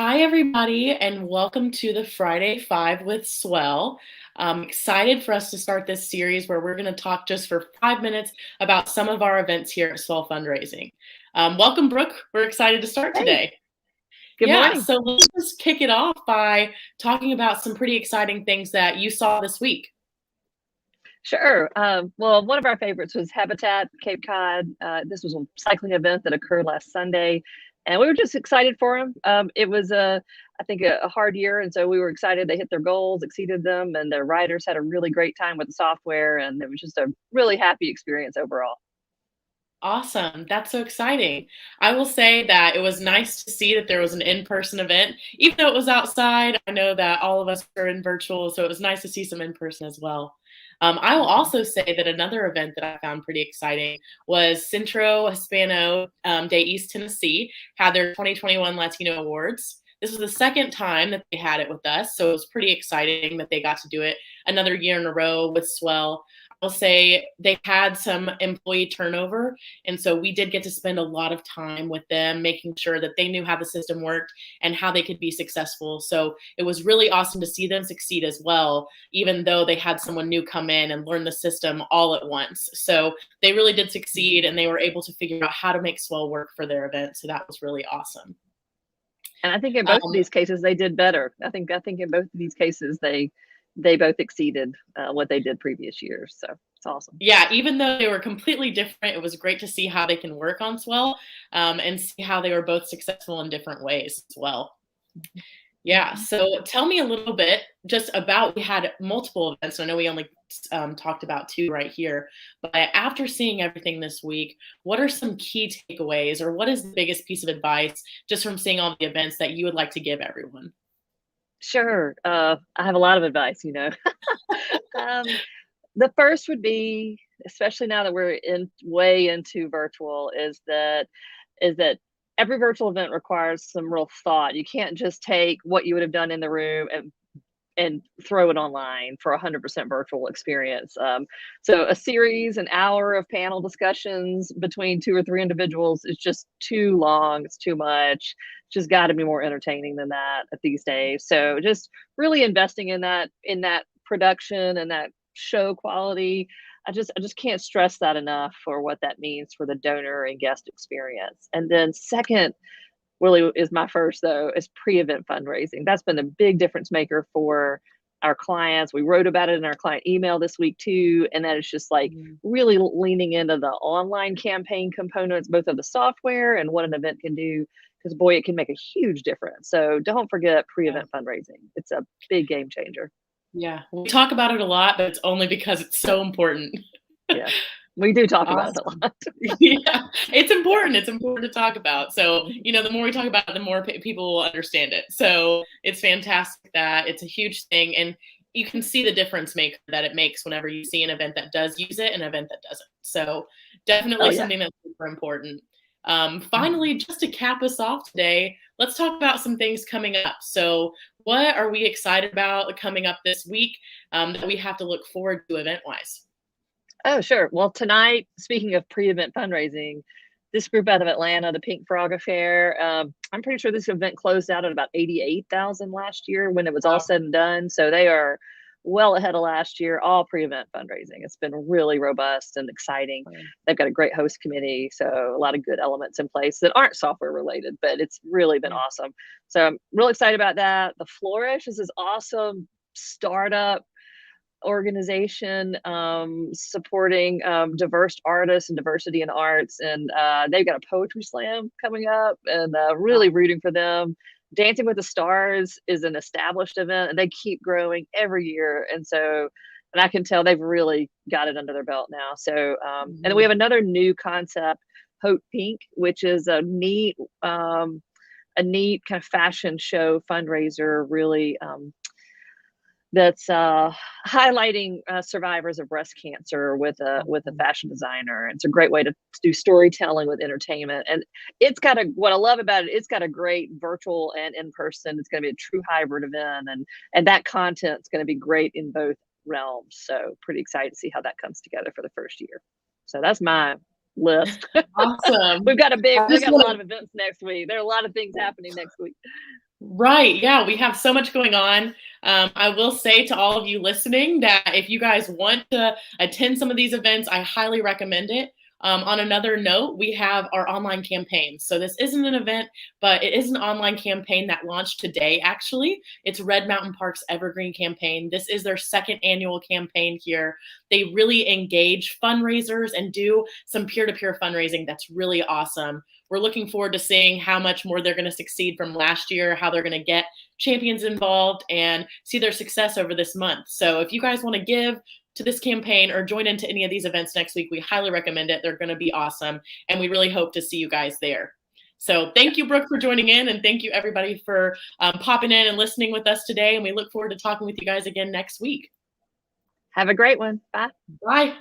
Hi, everybody, and welcome to the Friday Five with Swell. I'm excited for us to start this series where we're going to talk just for 5 minutes about some of our events here at Swell Fundraising. Welcome, Brooke. We're excited to start Hey, today. good Yeah, morning. so let's just kick it off by talking about some pretty exciting things that you saw this week. Sure. Well, one of our favorites was Habitat Cape Cod. This was a cycling event that occurred last Sunday, and we were just excited for them. It was I think, a hard year, and so we were excited. They hit their goals, exceeded them, and their riders had a really great time with the software, and it was just a really happy experience overall. Awesome. That's so exciting. I will say that it was nice to see that there was an in-person event. Even though it was outside, I know that all of us are in virtual, so it was nice to see some in-person as well. I will Mhm. also say that another event that I found pretty exciting was Centro Hispano de East Tennessee had their 2021 Latino Awards. This was the second time that they had it with us, so it was pretty exciting that they got to do it another year in a row with Swell. I'll say they had some employee turnover, and so we did get to spend a lot of time with them, making sure that they knew how the system worked and how they could be successful. So it was really awesome to see them succeed as well, even though they had someone new come in and learn the system all at once. So they really did succeed, and they were able to figure out how to make Swell work for their event. So that was really awesome. And I think in both of Um, these cases they did better. I think in both of these cases they both exceeded what they did previous years. So it's awesome. yeah, even though they were completely different, it was great to see how they can work on Swell, and see how they were both successful in different ways as well. Yeah. Mhm. So tell me a little bit just about, we had multiple events. I know we only talked about two right here, but after seeing everything this week, what are some key takeaways, or what is the biggest piece of advice just from seeing all the events that you would like to give everyone? Sure. I have a lot of advice. Um, the first would be, especially now that we're in way into virtual, is that every virtual event requires some real thought. You can't just take what you would have done in the room and throw it online for 100% virtual experience. So a series, an hour of panel discussions between two or three individuals is just too long. It's too much. It's just got to be more entertaining than that at these days. So just really investing in that production and that show quality. I just can't stress that enough for what that means for the donor and guest experience. And then second, really is my first though, is pre-event fundraising. That's been a big difference maker for our clients. We wrote about it in our client email this week too, and that is just like Mhm. really leaning into the online campaign components, both of the software and what an event can do, because boy, it can make a huge difference. So don't forget Yeah. pre-event fundraising. It's a big game changer. Yeah. We talk about it a lot, but it's only because it's so important. Yeah, we do talk about it a Awesome. lot. Yeah, it's important. It's important to talk about. So, the more we talk about it, the more people will understand it. So, it's fantastic that it's a huge thing. And you can see the difference maker that it makes whenever you see an event that does use it and an event that doesn't. So, Oh definitely yeah. something that's super important. Mhm. Finally, just to cap us off today, let's talk about some things coming up. So, what are we excited about coming up this week, that we have to look forward to event wise? Oh, sure. Well, tonight, speaking of pre-event fundraising, this group out of Atlanta, the Pink Frog Affair, I'm pretty sure this event closed out at about 88,000 last year when it was all Wow. said and done. So they are well ahead of last year, all pre-event fundraising. It's been really robust and exciting. They've got a great host committee, so a lot of good elements in place that aren't software related, but it's really been Yeah. awesome. So I'm really excited about that. The Flourish is this awesome startup organization supporting diverse artists and diversity in arts. And they've got a poetry slam coming up, and really rooting for them. Dancing with the Stars is an established event, and they keep growing every year. And I can tell they've really got it under their belt now. So, and then we Mhm. have another new concept, Haute Pink, which is a neat kind of fashion show fundraiser, really that's highlighting survivors of breast cancer with a Awesome. fashion designer. It's a great way to do storytelling with entertainment, and it's got a what I love about it. It's got a great virtual and in person. It's going to be a true hybrid event, and that content's going to be great in both realms. So pretty excited to see how that comes together for the first year. So that's my list. Awesome. We've got I we just got a want lot to of events next week. There are a lot of things happening next week. Right. Yeah, we have so much going on. I will say to all of you listening that if you guys want to attend some of these events, I highly recommend it. On another note, we have our online campaign. So this isn't an event, but it is an online campaign that launched today, actually. It's Red Mountain Park's Evergreen campaign. This is their second annual campaign here. They really engage fundraisers and do some peer-to-peer fundraising that's really awesome. We're looking forward to seeing how much more they're going to succeed from last year, how they're going to get champions involved and see their success over this month. So if you guys want to give to this campaign or join into any of these events next week, we highly recommend it. They're going to be awesome. And we really hope to see you guys there. So thank you, Brooke, for joining in. And thank you, everybody, for popping in and listening with us today. And we look forward to talking with you guys again next week. Have a great one. Bye. Bye.